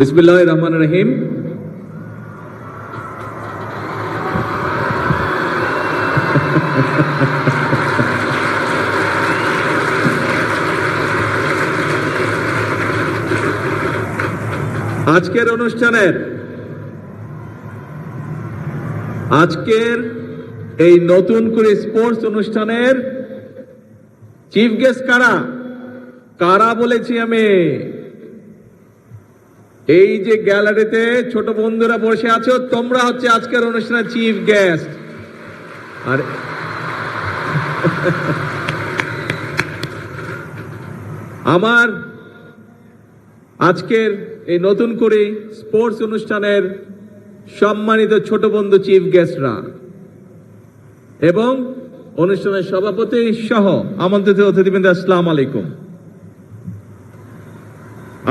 বিসমিল্লাহির রহমানির রহিম। আজকের এই নতুন করে স্পোর্টস অনুষ্ঠানের চিফ গেস্ট কারা বলেছি আমি। এই যে গ্যালারিতে ছোট বন্ধুরা বসে আছো, তোমরা হচ্ছে আজকের অনুষ্ঠানের চিফ গেস্ট। আর আমার আজকের এই নতুন করে স্পোর্টস অনুষ্ঠানের সম্মানিত ছোট বন্ধু চিফ গেস্টরা এবং অনুষ্ঠানের সভাপতি সহ আমন্ত্রিত অতিথিবৃন্দ, আসসালামু আলাইকুম।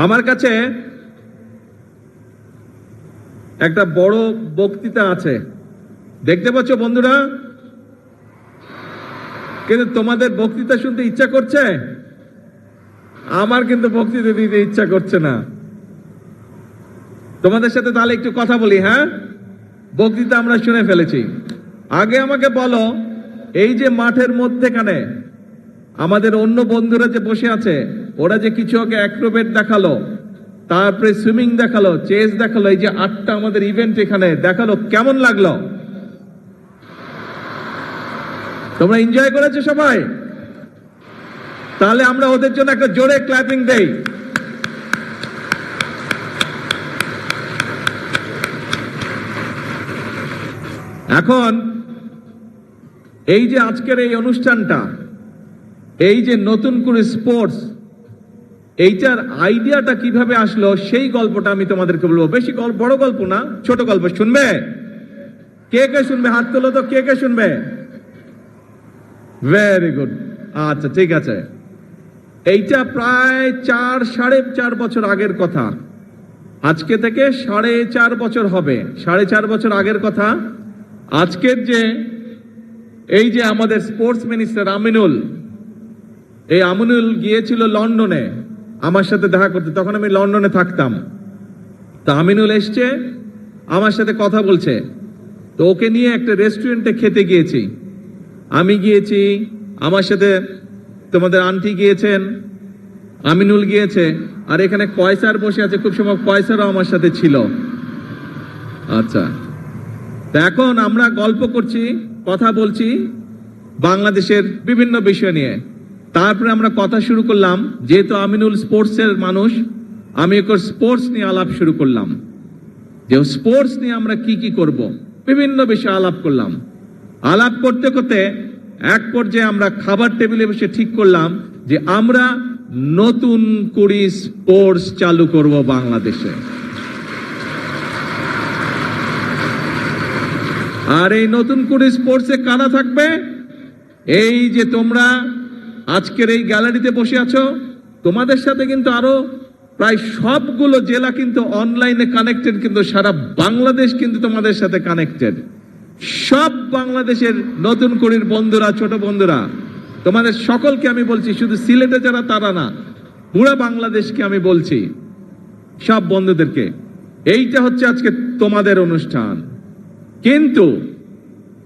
আমার কাছে একটা বড় বক্তৃতা আছে, দেখতে পাচ্ছ বন্ধুরা, কিন্তু তোমাদের বক্তৃতা শুনতে ইচ্ছা করছে, আমার কিন্তু বক্তৃতা দিতে ইচ্ছা করছে না। তোমাদের সাথে তাহলে একটু কথা বলি। হ্যাঁ, বক্তৃতা আমরা শুনে ফেলেছি। আগে আমাকে বলো, এই যে মাঠের মধ্যেখানে আমাদের অন্য বন্ধুরা যে বসে আছে, ওরা যে কিছু আগে অ্যাক্রোবেট দেখালো, তারপরে সুইমিং দেখালো, চেস দেখালো, এই যে 8টা আমাদের ইভেন্ট এখানে দেখালো, কেমন লাগলো? তোমরা এনজয় করেছো সবাই? তাহলে আমরা ওদের জন্য একটা জোরে ক্ল্যাপিং দেই। এখন এই যে আজকের এই অনুষ্ঠানটা, এই যে নতুন করে স্পোর্টস, এইটার আইডিয়াটা কিভাবে আসলো সেই গল্পটা আমি তোমাদেরকে বলবো। বেশি বড় গল্প না, ছোট গল্প। শুনবে? কে কে শুনবে? হাত তোলো তো, কে কে শুনবে? Very good. আচ্ছা, ঠিক আছে। এইটা প্রায় 4.5 বছর আগের কথা। আজকে থেকে 4.5 বছর হবে। 4.5 বছর আগের কথা। আজকের যে এই যে আমাদের স্পোর্টস মিনিস্টার আমিনুল, এই আমিনুল গিয়েছিল লন্ডনে আমার সাথে দেখা করতে। তখন আমি লন্ডনে থাকতাম। তো আমিনুল এসছে, আমার সাথে কথা বলছে। তো ওকে নিয়ে একটা রেস্টুরেন্টে খেতে গিয়েছি। আমি গিয়েছি, আমার সাথে তোমাদের আন্টি গিয়েছেন, আমিনুল গিয়েছে, আর এখানে কয়সার বসে আছে। খুব সময় কয়সারও আমার সাথে ছিল। আচ্ছা, তো এখন আমরা গল্প করছি, কথা বলছি বাংলাদেশের বিভিন্ন বিষয় নিয়ে। তারপরে আমরা কথা শুরু করলাম, যেহেতু আমিনুল স্পোর্টসের মানুষ, আমি একটু স্পোর্টস নিয়ে আলাপ শুরু করলাম, যে স্পোর্টস নিয়ে আমরা কি কি করব, বিভিন্ন বিষয়ে আলাপ করলাম। আলাপ করতে করতে এক পর্যায়ে আমরা খাবার টেবিলে বসে ঠিক করলাম যে আমরা নতুন করে স্পোর্টস চালু করব বাংলাদেশে। আর এই নতুন করে স্পোর্টসে কারা থাকবে? এই যে তোমরা আজকের এই গ্যালারিতে বসে আছো, তোমাদের সাথে কিন্তু আরো প্রায় সবগুলো জেলা কিন্তু অনলাইনে কানেক্টেড, কিন্তু সারা বাংলাদেশ কিন্তু তোমাদের সাথে কানেক্টেড। সব বাংলাদেশের নতুন করির বন্ধুরা, ছোট বন্ধুরা, তোমাদের সকলকে আমি বলছি, শুধু সিলেটে যারা তারা না, পুরো বাংলাদেশকে আমি বলছি, সব বন্ধুদেরকে, এইটা হচ্ছে আজকে তোমাদের অনুষ্ঠান। কিন্তু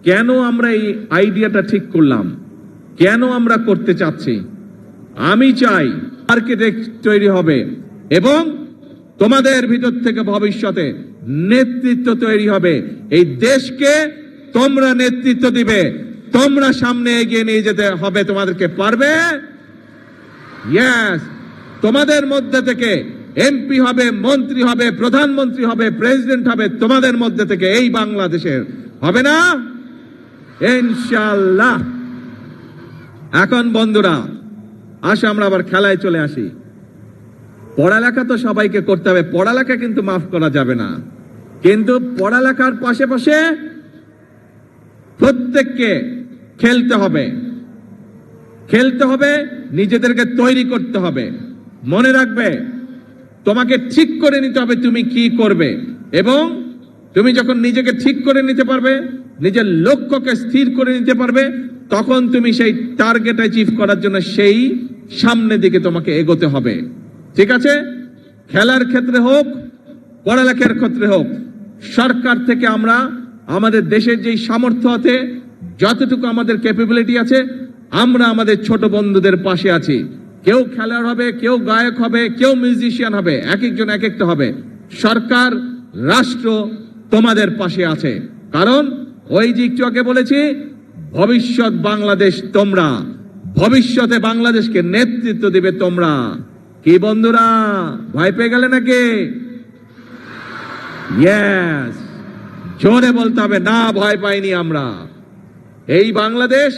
কেন আমরা এই আইডিয়াটা ঠিক করলাম, কেন আমরা করতে চাচ্ছি? আমি চাই আর্কিটেক্ট তৈরি হবে এবং তোমাদের ভিতর থেকে ভবিষ্যতে নেতৃত্ব তৈরি হবে। এই দেশকে তোমরা নেতৃত্ব দিবে, তোমরা সামনে এগিয়ে নিয়ে যেতে হবে। তোমাদেরকে পারবে? ইয়েস। তোমাদের মধ্যে থেকে এমপি হবে, মন্ত্রী হবে, প্রধানমন্ত্রী হবে, প্রেসিডেন্ট হবে তোমাদের মধ্যে থেকে, এই বাংলাদেশের। হবে না? ইনশাআল্লাহ। এখন বন্ধুরা আসো আমরা আবার খেলায় চলে আসি। পড়ালেখা তো সবাইকে করতে হবে, পড়ালেখা কিন্তু মাফ করা যাবে না। কিন্তু পড়ালেখার পাশে প্রত্যেককে খেলতে হবে, নিজেদেরকে তৈরি করতে হবে। মনে রাখবে, তোমাকে ঠিক করে নিতে হবে তুমি কি করবে, এবং তুমি যখন নিজেকে ঠিক করে নিতে পারবে, নিজের লক্ষ্যকে স্থির করে নিতে পারবে, তখন তুমি সেই টার্গেট অ্যাচিভ করার জন্য সেই সামনের দিকে তোমাকে এগোতে হবে। ঠিক আছে? খেলার ক্ষেত্রে হোক, পড়ালেখার ক্ষেত্রে হোক, সরকার থেকে আমরা আমাদের দেশের যেই সামর্থ্য আছে, যতটুকু আমাদের ক্যাপাবিলিটি আছে, আমরা আমাদের ছোট বন্ধুদের পাশে আছি। কেউ খেলোয়াড় হবে, কেউ গায়ক হবে, কেউ মিউজিশিয়ান হবে, এক একজন এক একটা হবে। সরকার, রাষ্ট্র তোমাদের পাশে আছে। কারণ ওই যে একটু আগে বলেছি, ভবিষ্যৎ বাংলাদেশ তোমরা, ভবিষ্যতে বাংলাদেশকে নেতৃত্ব দিবে তোমরা। কি বন্ধুরা, ভয় পেয়ে গেলে নাকি? ইয়েস, জোরে বলতে হবে, না ভয় পাইনি আমরা। এই বাংলাদেশ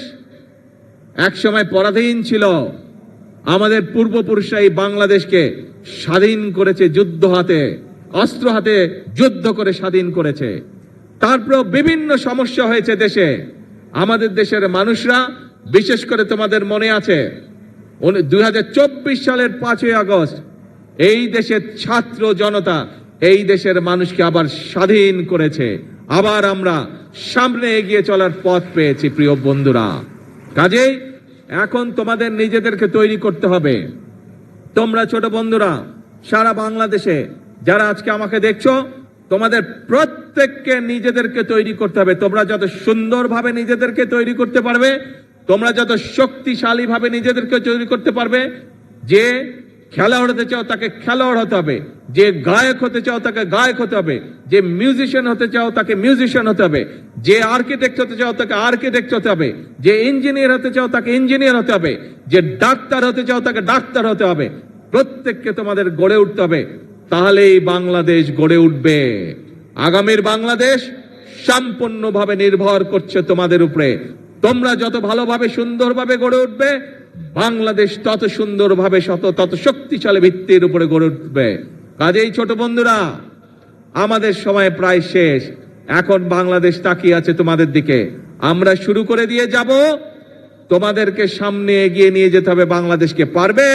একসময় পরাধীন ছিল। আমাদের পূর্বপুরুষরা এই বাংলাদেশকে স্বাধীন করেছে, যুদ্ধ হাতে, অস্ত্র হাতে যুদ্ধ করে স্বাধীন করেছে। তারপর বিভিন্ন সমস্যা হয়েছে দেশে। আমাদের দেশের মানুষরা, বিশেষ করে তোমাদের মনে আছে 2024 সালের 5ই আগস্ট এই দেশের ছাত্র জনতা এই দেশের মানুষকে আবার স্বাধীন করেছে। আবার আমরা সামনে এগিয়ে চলার পথ পেয়েছি প্রিয় বন্ধুরা। কাজেই এখন তোমাদের নিজেদেরকে তৈরি করতে হবে। তোমরা ছোট বন্ধুরা সারা বাংলাদেশে যারা আজকে আমাকে দেখছো, তোমাদের প্রত্যেককে নিজেদেরকে তৈরি করতে হবে। তোমরা যত সুন্দরভাবে নিজেদেরকে তৈরি করতে পারবে, তোমরা যত শক্তিশালী ভাবে নিজেদেরকে তৈরি করতে পারবে, যে খেলোয়াড় হতে চাও তাকে খেলোয়াড় হতে হবে, যে গায়ক হতে চাও তাকে গায়ক হতে হবে, যে মিউজিশিয়ান হতে চাও তাকে মিউজিশিয়ান হতে হবে, যে আর্কিটেক্ট হতে চাও তাকে আর্কিটেক্ট হতে হবে, যে ইঞ্জিনিয়ার হতে চাও তাকে ইঞ্জিনিয়ার হতে হবে, যে ডাক্তার হতে চাও তাকে ডাক্তার হতে হবে। প্রত্যেককে তোমাদের গড়ে উঠতে হবে, তাহলেই বাংলাদেশ গড়ে উঠবে। আগামীর বাংলাদেশ সম্পূর্ণভাবে নির্ভর করছে তোমাদের উপরে। তোমরা যত ভালোভাবে সুন্দরভাবে গড়ে উঠবে, বাংলাদেশ তত সুন্দরভাবে তত শক্তিশালী ভিত্তির উপরে গড়ে উঠবে। কাজেই ছোট বন্ধুরা, আমাদের সময় প্রায় শেষ। এখন বাংলাদেশ তাকিয়ে আছে তোমাদের দিকে। আমরা শুরু করে দিয়ে যাব, তোমাদেরকে সামনে এগিয়ে নিয়ে যেতে হবে বাংলাদেশকে। পারবে?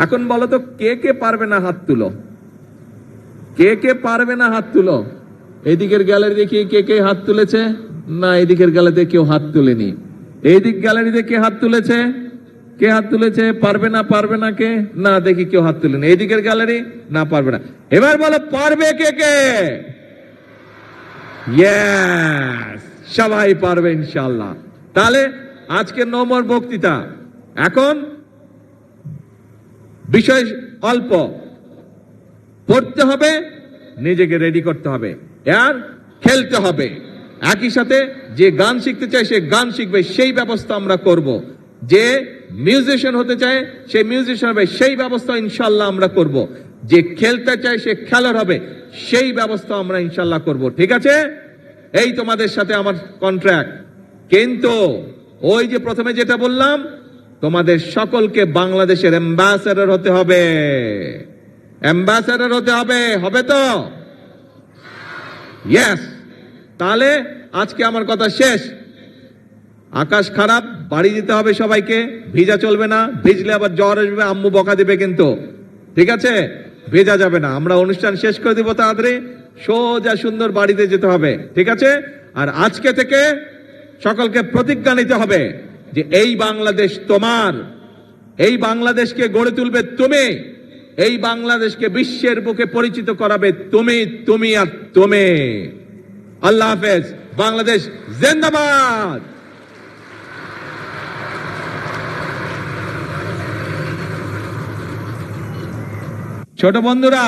এখন বলো তো, কে কে পারবে না হাত তুলো। কে কে পারবে না হাত তুলো। এইদিকের গ্যালারি দেখি কে কে হাত তুলেছে। না, এদিকের গ্যালারিতে কেউ হাত তুলেনি। এইদিক গ্যালারিতে কে হাত তুলেছে? কে হাত তুলেছে? পারবে না, পারবে না কে? না, দেখি কেউ হাত তুলেনি। এইদিকের গ্যালারি, না পারবে না। এবার বলো পারবে কে কে? ইয়েস, সবাই পারবে ইনশাআল্লাহ। তাহলে আজকে নম্বর বক্তৃতা। এখন বিষয় অল্প, পড়তে হবে, নিজেকে রেডি করতে হবে, আর খেলতে হবে। একই সাথে যে গান শিখতে চায় সে গান শিখবে, সেই ব্যবস্থা আমরা করব। যে মিউজিশিয়ান হতে চায় সে মিউজিশিয়ান হবে, সেই ব্যবস্থা ইনশাল্লাহ আমরা করব। যে খেলতে চায় সে খেলোয়াড় হবে, সেই ব্যবস্থা আমরা ইনশাল্লাহ করব। ঠিক আছে? এই তোমাদের সাথে আমার কন্ট্রাক্ট। কিন্তু ওই যে প্রথমে যেটা বললাম, তোমাদের সকলকে বাংলাদেশের অ্যাম্বাসেডর হতে হবে। অ্যাম্বাসেডর হতে হবে, হবে তো? ইয়েস। তাহলে আজকে আমার কথা শেষ। আকাশ খারাপ, বাড়ি যেতে হবে সবাইকে। ভিজা চলবে না, ভিজলে আবার জ্বর আসবে, আম্মু বকা দিবে কিন্তু। ঠিক আছে? ভেজা যাবে না। আমরা অনুষ্ঠান শেষ করে দিব তাড়াতাড়ি, সোজা সুন্দর বাড়িতে যেতে হবে। ঠিক আছে? আর আজকে থেকে সকলকে প্রতিজ্ঞা নিতে হবে যে এই বাংলাদেশ তোমার, এই বাংলাদেশকে গড়ে তুলবে তুমি, এই বাংলাদেশকে বিশ্বের বুকে পরিচিত করাবে তুমি, তুমি আর তুমি। আল্লাহ হাফেজ। বাংলাদেশ জিন্দাবাদ। ছোট বন্ধুরা,